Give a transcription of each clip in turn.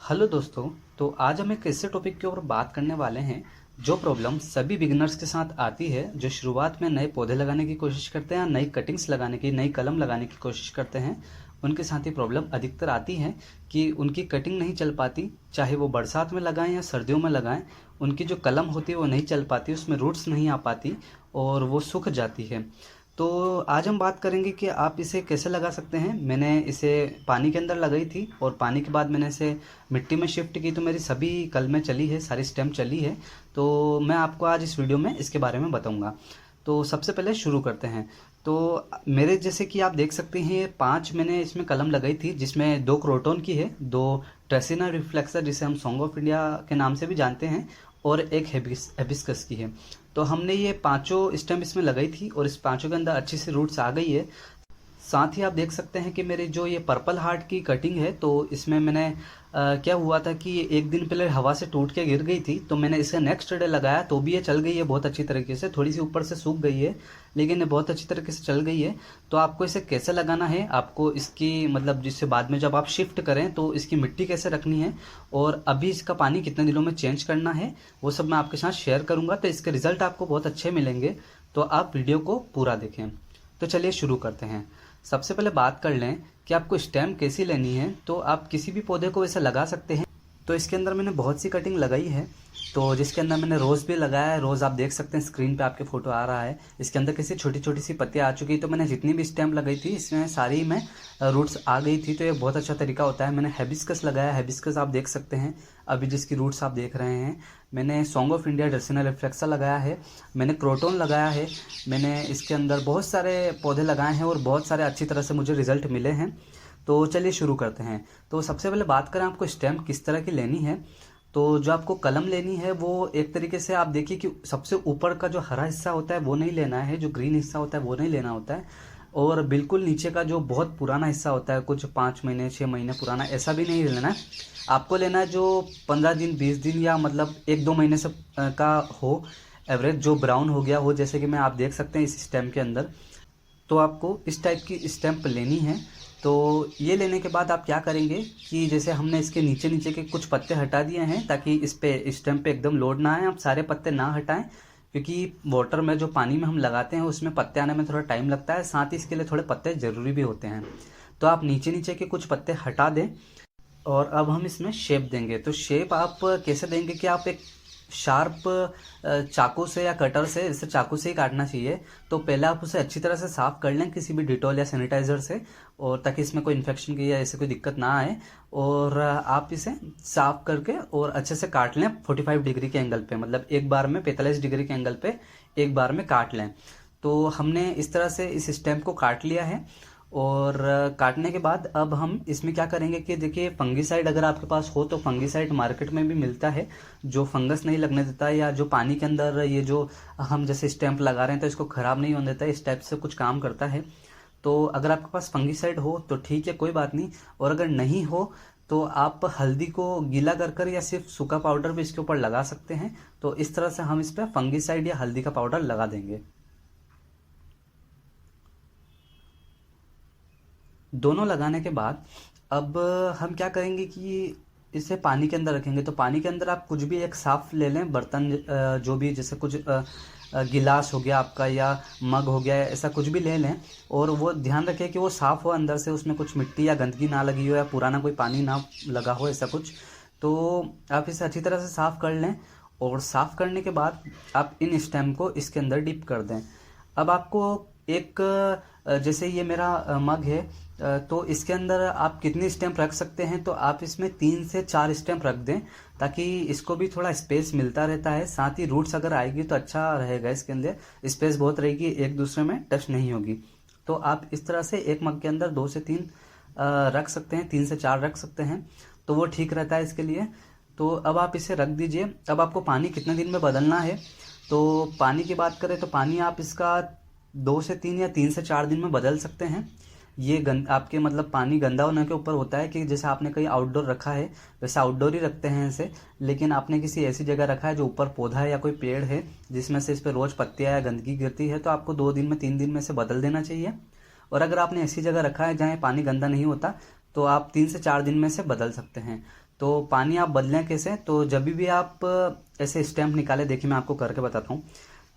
Hello दोस्तों। तो आज हम एक ऐसे टॉपिक के ऊपर बात करने वाले हैं जो प्रॉब्लम सभी बिगिनर्स के साथ आती है, जो शुरुआत में नए पौधे लगाने की कोशिश करते हैं, नई कटिंग्स लगाने की, नई कलम लगाने की कोशिश करते हैं। उनके साथ ये प्रॉब्लम अधिकतर आती है कि उनकी कटिंग नहीं चल पाती, चाहे वो बरसात में लगाएं या सर्दियों में लगाएं। उनकी जो कलम होती है वो नहीं चल पाती, उसमें रूट्स नहीं आ पाती और वो सूख जाती है। तो आज हम बात करेंगे कि आप इसे कैसे लगा सकते हैं। मैंने इसे पानी के अंदर लगाई थी और पानी के बाद मैंने इसे मिट्टी में शिफ्ट की, तो मेरी सभी कलमें चली है, सारी स्टेम चली है। तो मैं आपको आज इस वीडियो में इसके बारे में बताऊंगा। तो सबसे पहले शुरू करते हैं। तो मेरे जैसे कि आप देख सकते हैं 5 मैंने इसमें कलम लगाई थी, जिसमें 2 क्रोटोन की है, 2 ट्रेसिना रिफ्लेक्सर जिसे हम सॉन्ग ऑफ इंडिया के नाम से भी जानते हैं, और एक हेबिस्कस की है। तो हमने ये पांचों स्टेम इसमें लगाई थी और इस पांचों के अंदर अच्छी सी रूट्स आ गई है। साथ ही आप देख सकते हैं कि मेरी जो ये पर्पल हार्ट की कटिंग है, तो इसमें मैंने क्या हुआ था कि एक दिन पहले हवा से टूट के गिर गई थी, तो मैंने इसे नेक्स्ट डे लगाया तो भी ये चल गई है बहुत अच्छी तरीके से। थोड़ी सी ऊपर से सूख गई है लेकिन ये बहुत अच्छी तरीके से चल गई है। तो आपको इसे कैसे लगाना है, आपको इसकी मतलब जिससे बाद में जब आप शिफ्ट करें तो इसकी मिट्टी कैसे रखनी है और अभी इसका पानी कितने दिनों में चेंज करना है, वो सब मैं आपके साथ शेयर करूंगा। तो इसके रिजल्ट आपको बहुत अच्छे मिलेंगे, तो आप वीडियो को पूरा देखें। तो चलिए शुरू करते हैं। सबसे पहले बात कर लें कि आपको स्टेम कैसी लेनी है। तो आप किसी भी पौधे को वैसे लगा सकते हैं। तो इसके अंदर मैंने बहुत सी कटिंग लगाई है, तो जिसके अंदर मैंने रोज़ भी लगाया है। रोज़ आप देख सकते हैं, स्क्रीन पे आपके फोटो आ रहा है। इसके अंदर कैसी छोटी छोटी सी पत्तियां आ चुकी, तो मैंने जितनी भी स्टेम लगाई थी इसमें सारी में रूट्स आ गई थी। तो ये बहुत अच्छा तरीका होता है। मैंने हेबिस्कस लगाया, हेबिस्कस आप देख सकते हैं अभी जिसकी रूट्स आप देख रहे हैं। मैंने सॉन्ग ऑफ इंडिया ड्रेसिना रिफ्लेक्सा लगाया है, मैंने क्रोटोन लगाया है, मैंने इसके अंदर बहुत सारे पौधे लगाए हैं और बहुत सारे अच्छी तरह से मुझे रिजल्ट मिले हैं। तो चलिए शुरू करते हैं। तो सबसे पहले बात करें आपको स्टेम किस तरह की लेनी है। तो जो आपको कलम लेनी है वो एक तरीके से आप देखिए कि सबसे ऊपर का जो हरा हिस्सा होता है वो नहीं लेना है, जो ग्रीन हिस्सा होता है वो नहीं लेना होता है, और बिल्कुल नीचे का जो बहुत पुराना हिस्सा होता है, कुछ 5 महीने 6 महीने पुराना, ऐसा भी नहीं लेना है। आपको लेना है जो 15 दिन 20 दिन या मतलब 1-2 महीने से का हो एवरेज, जो ब्राउन हो गया हो, जैसे कि मैं आप देख सकते हैं इस स्टेम के अंदर। तो आपको इस टाइप की स्टैम्प लेनी है। तो ये लेने के बाद आप क्या करेंगे कि जैसे हमने इसके नीचे नीचे के कुछ पत्ते हटा दिए हैं ताकि इस पे स्टैम्प पे एकदम लोड ना आए। आप सारे पत्ते ना हटाएं, क्योंकि वाटर में जो पानी में हम लगाते हैं उसमें पत्ते आने में थोड़ा टाइम लगता है, साथ ही इसके लिए थोड़े पत्ते ज़रूरी भी होते हैं। तो आप नीचे नीचे के कुछ पत्ते हटा दें और अब हम इसमें शेप देंगे। तो शेप आप कैसे देंगे कि आप एक शार्प चाकू से या कटर से, इसे चाकू से ही काटना चाहिए। तो पहले आप उसे अच्छी तरह से साफ कर लें किसी भी डिटॉल या सैनिटाइजर से, और ताकि इसमें कोई इन्फेक्शन की या ऐसे कोई दिक्कत ना आए। और आप इसे साफ करके और अच्छे से काट लें 45 डिग्री के एंगल पे, मतलब एक बार में 45 डिग्री के एंगल पे एक बार में काट लें। तो हमने इस तरह से इस स्टेम को काट लिया है। और काटने के बाद अब हम इसमें क्या करेंगे कि देखिए, फंगीसाइड अगर आपके पास हो तो फंगीसाइड मार्केट में भी मिलता है, जो फंगस नहीं लगने देता है, या जो पानी के अंदर ये जो हम जैसे स्टैंप लगा रहे हैं तो इसको खराब नहीं होने देता है, इस टाइप से कुछ काम करता है। तो अगर आपके पास फंगीसाइड हो तो ठीक है, कोई बात नहीं। और अगर नहीं हो तो आप हल्दी को गीला कर कर या सिर्फ सूखा पाउडर भी इसके ऊपर लगा सकते हैं। तो इस तरह से हम इस पर फंगीसाइड या हल्दी का पाउडर लगा देंगे। दोनों लगाने के बाद अब हम क्या करेंगे कि इसे पानी के अंदर रखेंगे। तो पानी के अंदर आप कुछ भी एक साफ ले लें बर्तन, जो भी, जैसे कुछ गिलास हो गया आपका या मग हो गया, ऐसा कुछ भी ले लें। और वो ध्यान रखें कि वो साफ़ हो अंदर से, उसमें कुछ मिट्टी या गंदगी ना लगी हो या पुराना कोई पानी ना लगा हो, ऐसा कुछ। तो आप इसे अच्छी तरह से साफ़ कर लें और साफ़ करने के बाद आप इन स्टेम को इसके अंदर डिप कर दें। अब आपको एक जैसे ये मेरा मग है, तो इसके अंदर आप कितनी स्टेम्प रख सकते हैं, तो आप इसमें 3 से 4 स्टेम्प रख दें, ताकि इसको भी थोड़ा स्पेस मिलता रहता है। साथ ही रूट्स अगर आएगी तो अच्छा रहेगा, इसके अंदर स्पेस बहुत रहेगी, एक दूसरे में टच नहीं होगी। तो आप इस तरह से एक मग के अंदर 2 से 3 रख सकते हैं, 3 से 4 रख सकते हैं, तो वो ठीक रहता है इसके लिए। तो अब आप इसे रख दीजिए। अब आपको पानी कितने दिन में बदलना है, तो पानी की बात करें तो पानी आप इसका 2 से 3 या 3 से 4 दिन में बदल सकते हैं। ये आपके मतलब पानी गंदा होने के ऊपर होता है, कि जैसे आपने कहीं आउटडोर रखा है वैसे आउटडोर ही रखते हैं इसे, लेकिन आपने किसी ऐसी जगह रखा है जो ऊपर पौधा है या कोई पेड़ है जिसमें से इस पर रोज पत्तियां या गंदगी गिरती है, तो आपको 2 दिन में 3 दिन में से बदल देना चाहिए। और अगर आपने ऐसी जगह रखा है जहाँ पानी गंदा नहीं होता, तो आप 3 से 4 दिन में से बदल सकते हैं। तो पानी आप बदलें कैसे, तो जब भी आप ऐसे स्टैम्प निकाले, देखिए मैं आपको करके बताता हूँ।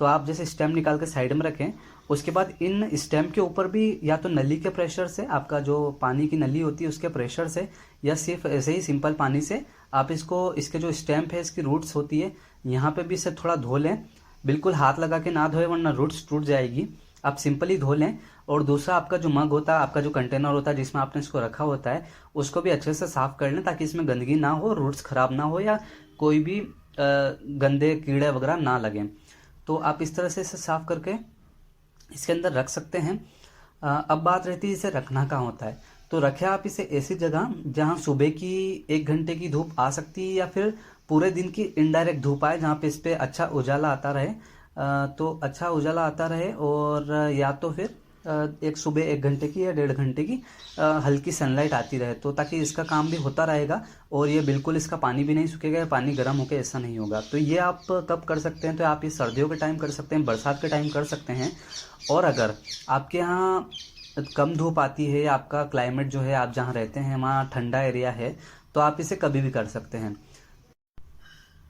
तो आप जैसे स्टैम्प निकाल के साइड में रखें, उसके बाद इन स्टैम्प के ऊपर भी या तो नली के प्रेशर से, आपका जो पानी की नली होती है उसके प्रेशर से, या सिर्फ ऐसे ही सिंपल पानी से आप इसको, इसके जो स्टैम्प है इसकी रूट्स होती है यहाँ पे भी इसे थोड़ा धो लें। बिल्कुल हाथ लगा के ना धोए वरना रूट्स टूट जाएगी। आप सिंपली धो लें। और दूसरा आपका जो मग होता है, आपका जो कंटेनर होता है जिसमें आपने इसको रखा होता है, उसको भी अच्छे से साफ कर लें ताकि इसमें गंदगी ना हो, रूट्स खराब ना हो या कोई भी गंदे कीड़े वगैरह ना लगें। तो आप इस तरह से इसे साफ करके इसके अंदर रख सकते हैं। अब बात रहती है इसे रखना कहाँ होता है। तो रखें आप इसे ऐसी जगह जहाँ सुबह की 1 घंटे की धूप आ सकती है या फिर पूरे दिन की इनडायरेक्ट धूप आए, जहाँ पे इस पे अच्छा उजाला आता रहे। तो अच्छा उजाला आता रहे, और या तो फिर एक सुबह 1 घंटे की या 1.5 घंटे की हल्की सनलाइट आती रहे, तो ताकि इसका काम भी होता रहेगा और ये बिल्कुल इसका पानी भी नहीं सूखेगा, पानी गर्म होकर ऐसा नहीं होगा। तो ये आप कब कर सकते हैं, तो आप ये सर्दियों के टाइम कर सकते हैं, बरसात के टाइम कर सकते हैं। और अगर आपके यहाँ कम धूप आती है या आपका क्लाइमेट जो है, आप जहाँ रहते हैं वहाँ ठंडा एरिया है, तो आप इसे कभी भी कर सकते हैं।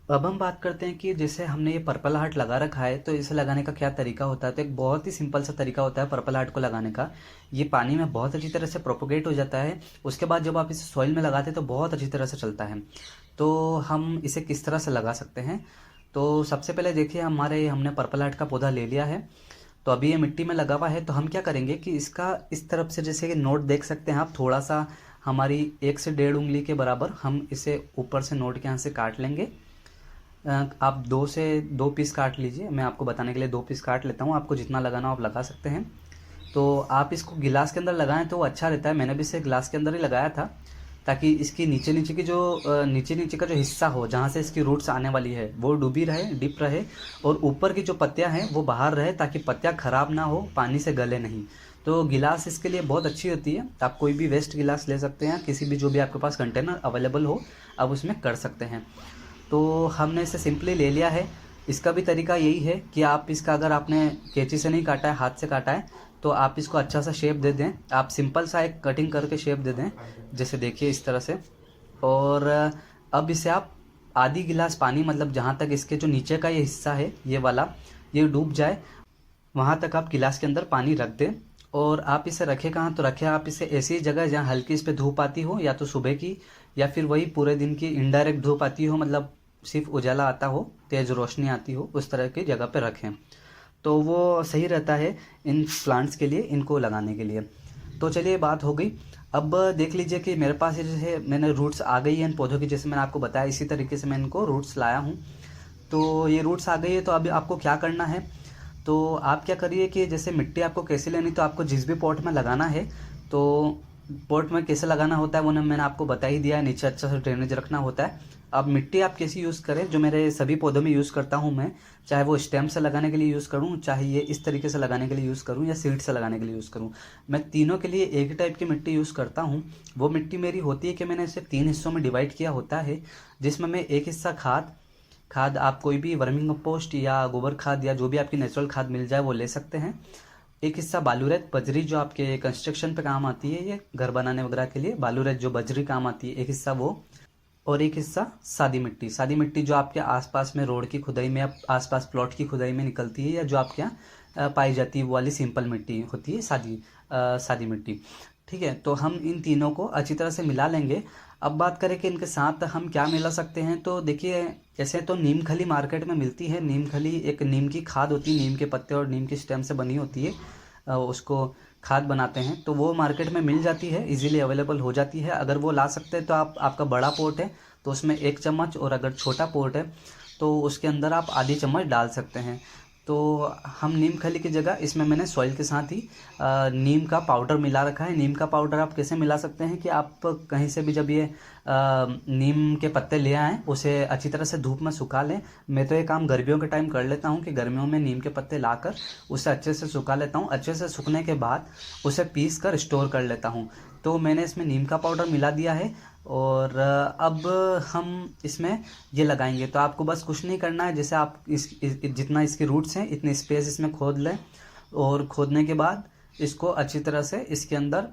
अब हम बात करते हैं कि जैसे हमने ये पर्पल हार्ट लगा रखा है, तो इसे लगाने का क्या तरीका होता है। तो एक बहुत ही सिंपल सा तरीका होता है पर्पल हार्ट को लगाने का। ये पानी में बहुत अच्छी तरह से प्रोपोगेट हो जाता है। उसके बाद जब आप इसे सॉइल में लगाते हैं तो बहुत अच्छी तरह से चलता है। तो हम इसे किस तरह से लगा सकते हैं, तो सबसे पहले देखिए हमने पर्पल हार्ट का पौधा ले लिया है। तो अभी ये मिट्टी में लगा हुआ है। तो हम क्या करेंगे कि इसका इस तरफ से, जैसे कि नोट देख सकते हैं आप, थोड़ा सा हमारी 1 से 1.5 उंगली के बराबर हम इसे ऊपर से नोट के यहाँ से काट लेंगे। आप 2 से 2 पीस काट लीजिए। मैं आपको बताने के लिए 2 पीस काट लेता हूँ, आपको जितना लगाना हो आप लगा सकते हैं। तो आप इसको गिलास के अंदर लगाएं तो अच्छा रहता है। मैंने भी इसे गिलास के अंदर ही लगाया था, ताकि इसकी नीचे नीचे की जो नीचे नीचे का जो हिस्सा हो, जहाँ से इसकी रूट्स आने वाली है, वो डूबी रहे, डिप रहे, और ऊपर की जो पत्तियाँ हैं वो बाहर रहे, ताकि पत्तियाँ खराब ना हो, पानी से गले नहीं। तो गिलास इसके लिए बहुत अच्छी होती है। आप कोई भी वेस्ट गिलास ले सकते हैं, किसी भी जो भी आपके पास कंटेनर अवेलेबल हो आप उसमें कर सकते हैं। तो हमने इसे सिंपली ले लिया है। इसका भी तरीका यही है कि आप इसका, अगर आपने कैंची से नहीं काटा है, हाथ से काटा है, तो आप इसको अच्छा सा शेप दे दें। आप सिंपल सा एक कटिंग करके शेप दे दें, जैसे देखिए इस तरह से। और अब इसे आप आधी गिलास पानी, मतलब जहाँ तक इसके जो नीचे का ये हिस्सा है, ये वाला, ये डूब जाए, वहाँ तक आप गिलास के अंदर पानी रख दें। और आप इसे रखें कहाँ, तो रखें आप इसे ऐसी जगह जहाँ हल्की इस पर धूप आती हो, या तो सुबह की या फिर वही पूरे दिन की इनडायरेक्ट धूप आती हो, मतलब सिर्फ उजाला आता हो, तेज रोशनी आती हो, उस तरह की जगह पे रखें। तो वो सही रहता है इन प्लांट्स के लिए, इनको लगाने के लिए। तो चलिए बात हो गई। अब देख लीजिए कि मेरे पास जैसे मैंने रूट्स आ गई हैं इन पौधों की, जैसे मैंने आपको बताया इसी तरीके से मैं इनको रूट्स लाया हूँ। तो ये रूट्स आ गई है। तो अभी आपको क्या करना है, तो आप क्या करिए कि जैसे मिट्टी आपको कैसे लेनी, तो आपको जिस भी पॉट में लगाना है, तो पॉट में कैसे लगाना होता है वो मैंने आपको बता ही दिया है। नीचे अच्छा सा ड्रेनेज रखना होता है। अब मिट्टी आप कैसी यूज़ करें, जो मेरे सभी पौधों में यूज़ करता हूँ मैं, चाहे वो स्टेम से लगाने के लिए यूज़ करूँ, चाहे ये इस तरीके से लगाने के लिए यूज़ करूँ, या सीड से लगाने के लिए यूज़ करूँ, मैं तीनों के लिए एक ही टाइप की मिट्टी यूज़ करता हूँ। वो मिट्टी मेरी होती है कि मैंने इसे 3 हिस्सों में डिवाइड किया होता है, जिसमें मैं एक हिस्सा खाद आप कोई भी वर्मिंग कंपोस्ट या गोबर खाद या जो भी आपकी नेचुरल खाद मिल जाए वो ले सकते हैं। एक हिस्सा बालू-रेत बजरी, जो आपके कंस्ट्रक्शन पे काम आती है, ये घर बनाने वगैरह के लिए बालू-रेत जो बजरी काम आती है, एक हिस्सा वो। और एक हिस्सा सादी मिट्टी जो आपके आसपास में रोड की खुदाई में या आसपास प्लॉट की खुदाई में निकलती है, या जो आपके यहाँ पाई जाती है, वो वाली सिंपल मिट्टी होती है, सादी मिट्टी। ठीक है, तो हम इन तीनों को अच्छी तरह से मिला लेंगे। अब बात करें कि इनके साथ हम क्या मिला सकते हैं, तो देखिए ऐसे तो नीम खली मार्केट में मिलती है। नीम खली एक नीम की खाद होती है, नीम के पत्ते और नीम की स्टेम से बनी होती है, उसको खाद बनाते हैं, तो वो मार्केट में मिल जाती है, इजीली अवेलेबल हो जाती है। अगर वो ला सकते हैं तो आपका बड़ा पोर्ट है तो उसमें 1 चम्मच, और अगर छोटा पोर्ट है तो उसके अंदर आप आधी चम्मच डाल सकते हैं। तो हम नीम खली की जगह इसमें मैंने सॉइल के साथ ही नीम का पाउडर मिला रखा है। नीम का पाउडर आप कैसे मिला सकते हैं कि आप कहीं से भी जब ये नीम के पत्ते ले आएँ, उसे अच्छी तरह से धूप में सुखा लें। मैं तो ये काम गर्मियों के टाइम कर लेता हूँ कि गर्मियों में नीम के पत्ते लाकर उसे अच्छे से सुखा लेता हूँ। अच्छे से सूखने के बाद उसे पीस कर स्टोर कर लेता हूँ। तो मैंने इसमें नीम का पाउडर मिला दिया है, और अब हम इसमें ये लगाएंगे। तो आपको बस कुछ नहीं करना है, जैसे आप जितना इसकी रूट्स हैं इतनी स्पेस इसमें खोद लें, और खोदने के बाद इसको अच्छी तरह से इसके अंदर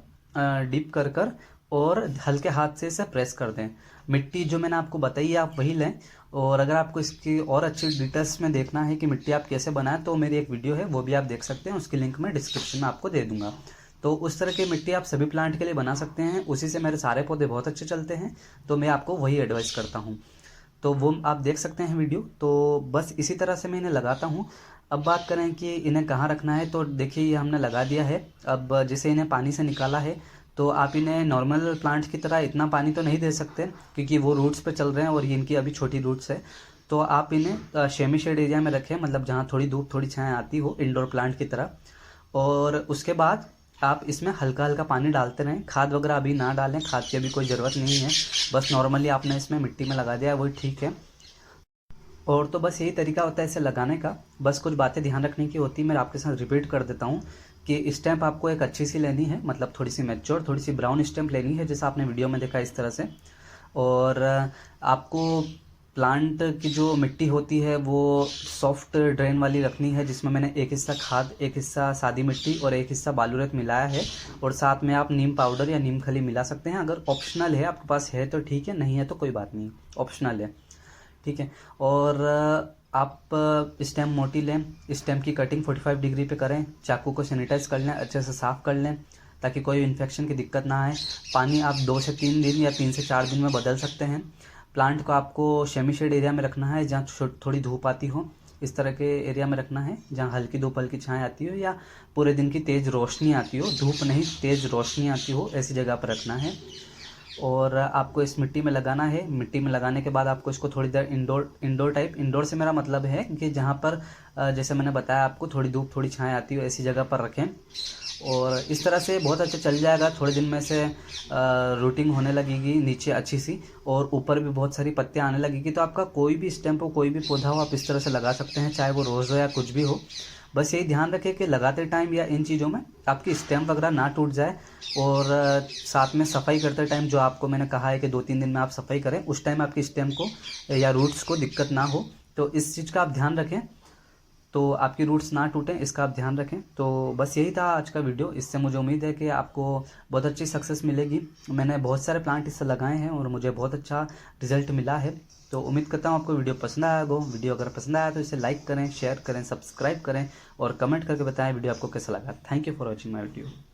डिप कर और हल्के हाथ से इसे प्रेस कर दें। मिट्टी जो मैंने आपको बताई है आप वही लें। और अगर आपको इसकी और अच्छी डिटेल्स में देखना है कि मिट्टी आप कैसे बनाएं तो मेरी एक वीडियो है वो भी आप देख सकते हैं, उसकी लिंक मैं डिस्क्रिप्शन में आपको दे दूंगा। तो उस तरह की मिट्टी आप सभी प्लांट के लिए बना सकते हैं, उसी से मेरे सारे पौधे बहुत अच्छे चलते हैं, तो मैं आपको वही एडवाइस करता हूँ। तो वो आप देख सकते हैं वीडियो। तो बस इसी तरह से मैं इन्हें लगाता हूँ। अब बात करें कि इन्हें कहाँ रखना है, तो देखिए ये हमने लगा दिया है। अब जैसे इन्हें पानी से निकाला है तो आप इन्हें नॉर्मल प्लांट की तरह इतना पानी तो नहीं दे सकते क्योंकि वो रूट्स पे चल रहे हैं और ये इनकी अभी छोटी रूट्स है। तो आप इन्हें सेमी शेड एरिया में रखें, मतलब जहाँ थोड़ी धूप थोड़ी छाया आती हो, इंडोर प्लांट की तरह। और उसके बाद आप इसमें हल्का हल्का पानी डालते रहें। खाद वगैरह अभी ना डालें, खाद की अभी कोई ज़रूरत नहीं है, बस नॉर्मली आपने इसमें मिट्टी में लगा दिया है वही ठीक है। और तो बस यही तरीका होता है इसे लगाने का। बस कुछ बातें ध्यान रखने की होती है, मैं आपके साथ रिपीट कर देता हूँ कि स्टेम्प आपको एक अच्छी सी लेनी है, मतलब थोड़ी सी मैच्योर, थोड़ी सी ब्राउन स्टेम्प लेनी है जैसा आपने वीडियो में देखा इस तरह से। और आपको प्लांट की जो मिट्टी होती है वो सॉफ्ट ड्रेन वाली रखनी है, जिसमें मैंने एक हिस्सा खाद, एक हिस्सा सादी मिट्टी और एक हिस्सा बालू रेत मिलाया है। और साथ में आप नीम पाउडर या नीम खली मिला सकते हैं, अगर ऑप्शनल है, आपके पास है तो ठीक है, नहीं है तो कोई बात नहीं, ऑप्शनल है, ठीक है। और आप स्टेम मोटी लें, स्टेम की कटिंग 45 डिग्री पे करें, चाकू को सैनिटाइज कर लें, अच्छे से साफ़ कर लें ताकि कोई इन्फेक्शन की दिक्कत ना आए। पानी आप 2 से 3 दिन या 3 से 4 दिन में बदल सकते हैं। प्लांट को आपको सेमी शेड एरिया में रखना है जहाँ थोड़ी धूप आती हो, इस तरह के एरिया में रखना है जहाँ हल्की धूप हल्की छाएँ आती हो या पूरे दिन की तेज़ रोशनी आती हो, धूप नहीं तेज़ रोशनी आती हो, ऐसी जगह पर रखना है। और आपको इस मिट्टी में लगाना है। मिट्टी में लगाने के बाद आपको इसको थोड़ी देर इंडोर से मेरा मतलब है कि जहाँ पर जैसे मैंने बताया आपको थोड़ी धूप थोड़ी छाएँ आती हो ऐसी जगह पर रखें। और इस तरह से बहुत अच्छा चल जाएगा। थोड़े दिन में से रूटिंग होने लगेगी नीचे अच्छी सी, और ऊपर भी बहुत सारी पत्तियाँ आने लगेगी। तो आपका कोई भी स्टेम हो, कोई भी पौधा हो, आप इस तरह से लगा सकते हैं, चाहे वो रोज़ हो या कुछ भी हो। बस यही ध्यान रखें कि लगाते टाइम या इन चीज़ों में आपकी स्टेम वगैरह ना टूट जाए। और साथ में सफाई करते टाइम जो आपको मैंने कहा है कि 2-3 दिन में आप सफाई करें, उस टाइम आपकी स्टेम को या रूट्स को दिक्कत ना हो, तो इस चीज़ का आप ध्यान रखें, तो आपकी रूट्स ना टूटें, इसका आप ध्यान रखें। तो बस यही था आज का वीडियो। इससे मुझे उम्मीद है कि आपको बहुत अच्छी सक्सेस मिलेगी। मैंने बहुत सारे प्लांट इससे लगाए हैं और मुझे बहुत अच्छा रिजल्ट मिला है। तो उम्मीद करता हूँ आपको वीडियो पसंद आया होगा। वीडियो अगर पसंद आया तो इसे लाइक करें, शेयर करें, सब्सक्राइब करें और कमेंट करके बताएं वीडियो आपको कैसा लगा। Thank you for watching my video.